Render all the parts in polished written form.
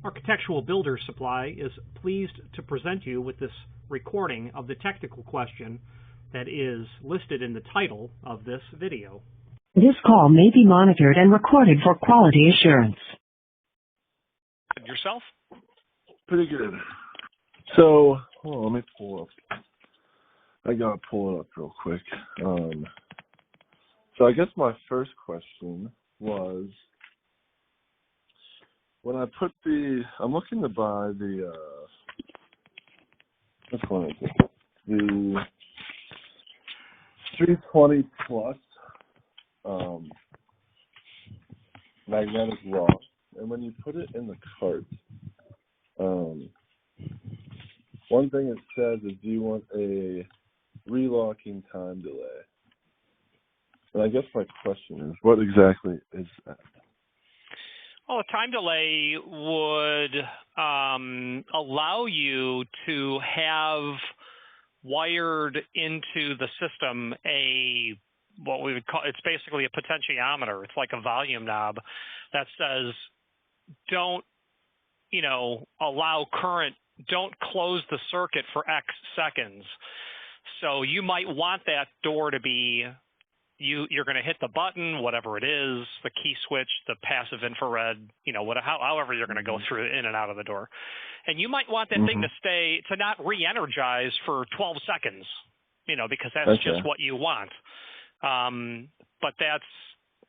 Architectural Builders Supply is pleased to present you with this recording of the technical question that is listed in the title of this video. This call may be monitored and recorded for quality assurance. Yourself? Pretty good. So, hold on, let me pull up. I gotta pull it up real quick. So I guess my first question was, when I put I'm looking to buy which one is it? The 320 plus magnetic lock, and when you put it in the cart, one thing it says is, do you want a relocking time delay? And I guess my question is, what exactly is that? Well, a time delay would allow you to have wired into the system what we would call, it's basically a potentiometer. It's like a volume knob that says, don't close the circuit for X seconds. So you might want that door to be, you're going to hit the button, whatever it is, the key switch, the passive infrared, however you're going to go through in and out of the door. And you might want that thing to not re-energize for 12 seconds, because that's just what you want. But that's,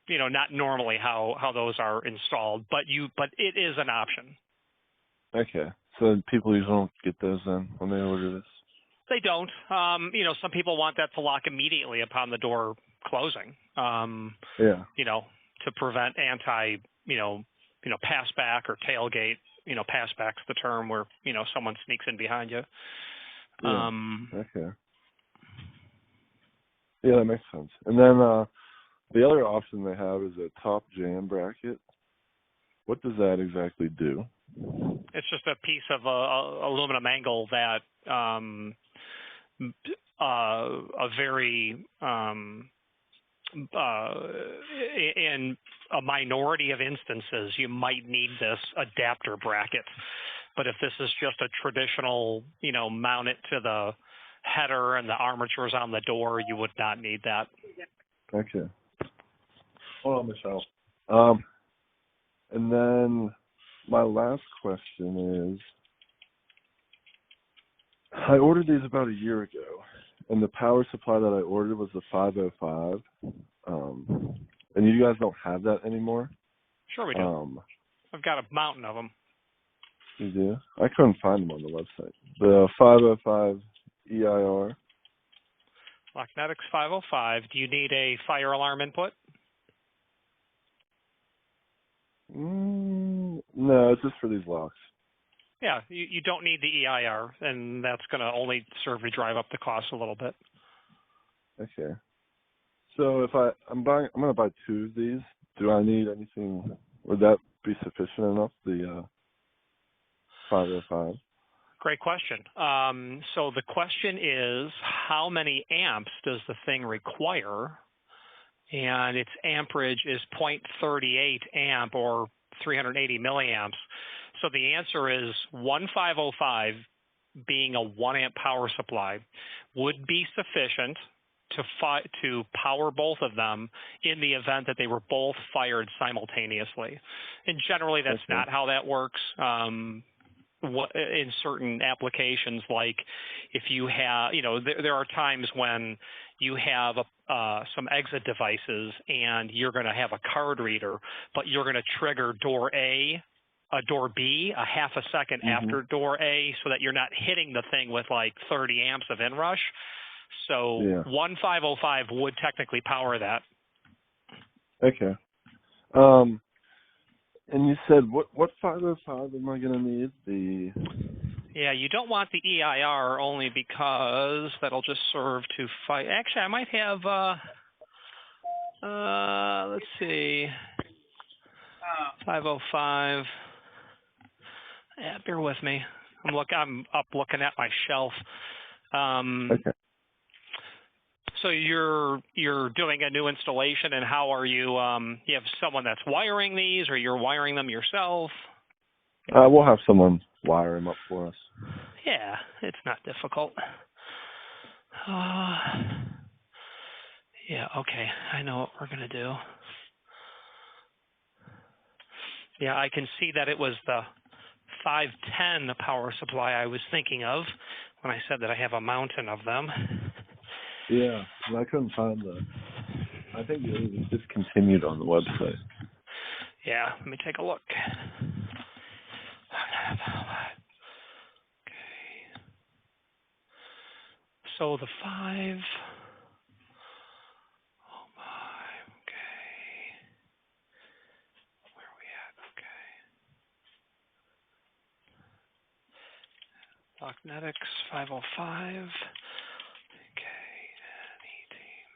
not normally how those are installed, but it is an option. Okay. So people usually don't get those then when they order this? They don't. Some people want that to lock immediately upon the door closing. To prevent pass back or tailgate. Pass back's the term where someone sneaks in behind you. Okay. Yeah, that makes sense. And then the other option they have is a top jam bracket. What does that exactly do? It's just a piece of aluminum angle that a very in a minority of instances, you might need this adapter bracket. But if this is just a traditional, mount it to the header and the armatures on the door, you would not need that. Okay. Hold on, Michelle. And then my last question is, I ordered these about a year ago, and the power supply that I ordered was the 505. And you guys don't have that anymore? Sure we do. I've got a mountain of them. You do? I couldn't find them on the website. The 505 EIR. Locknetics 505. Do you need a fire alarm input? No, it's just for these locks. Yeah, you don't need the EIR, and that's going to only serve to drive up the cost a little bit. Okay. So if I'm going to buy two of these. Do I need anything? Would that be sufficient enough? The 505. Great question. So the question is, how many amps does the thing require? And its amperage is 0.38 amp or 380 milliamps. So the answer is 1505, being a 1 amp power supply, would be sufficient to power both of them in the event that they were both fired simultaneously. And generally, that's not how that works. In certain applications, like if you have, there are times when you have some exit devices and you're going to have a card reader, but you're going to trigger door door B a half a second after door A, so that you're not hitting the thing with like 30 amps of inrush. So 1505 would technically power that. Okay. And you said what 505 am I going to need? Yeah, you don't want the EIR only because that'll just serve to fight. Actually, I might have. Let's see. 505. Yeah, bear with me. I'm up looking at my shelf. Okay. So you're doing a new installation, and how are you? You have someone that's wiring these, or you're wiring them yourself? We'll have someone wire them up for us. Yeah, it's not difficult. Yeah, okay, I know what we're going to do. Yeah, I can see that it was the 510 power supply I was thinking of when I said that I have a mountain of them. Yeah, and I couldn't find I think it was discontinued on the website. Yeah, let me take a look. Okay. So the 5... Oh my, okay. Where are we at? Okay. Locknetics 505. Okay, any team.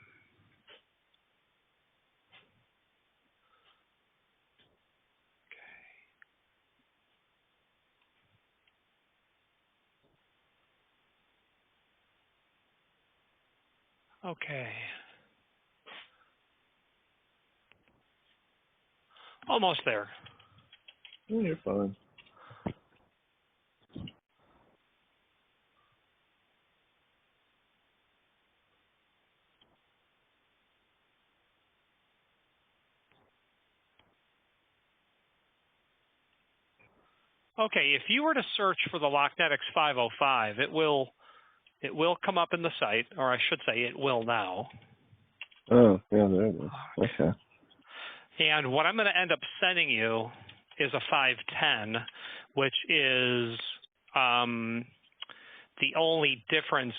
Okay. Almost there. Yeah, you're fine. Okay, if you were to search for the Locknetics 505, it will come up in the site, or I should say it will now. Oh, yeah, there it is. Okay. And what I'm going to end up sending you is a 510, which is the only difference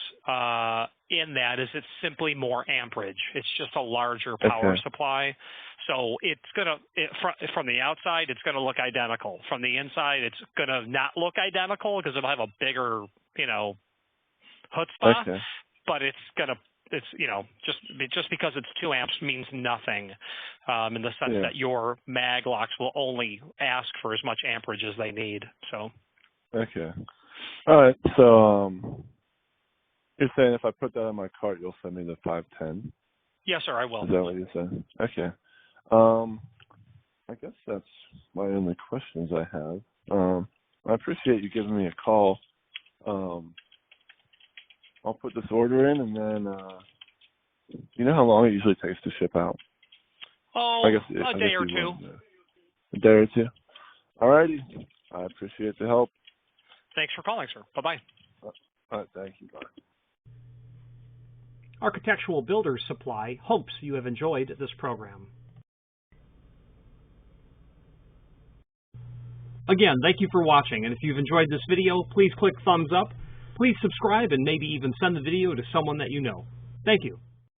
in that is it's simply more amperage. It's just a larger power supply. So it's going to, from the outside, it's going to look identical. From the inside, it's going to not look identical because it'll have a bigger, chutzpah. Okay. But it's going to, just because it's 2 amps means nothing in the sense that your mag locks will only ask for as much amperage as they need. So. Okay. All right. So you're saying if I put that on my cart, you'll send me the 510? Yes, sir. I will. Is that what you said? Okay. I guess that's my only questions I have. I appreciate you giving me a call. I'll put this order in, and then you know how long it usually takes to ship out? Oh, a day or two. A day or two. All righty. I appreciate the help. Thanks for calling, sir. Bye-bye. All right, thank you. Bye. Architectural Builders Supply hopes you have enjoyed this program. Again, thank you for watching, and if you've enjoyed this video, please click thumbs up. Please subscribe and maybe even send the video to someone that you know. Thank you.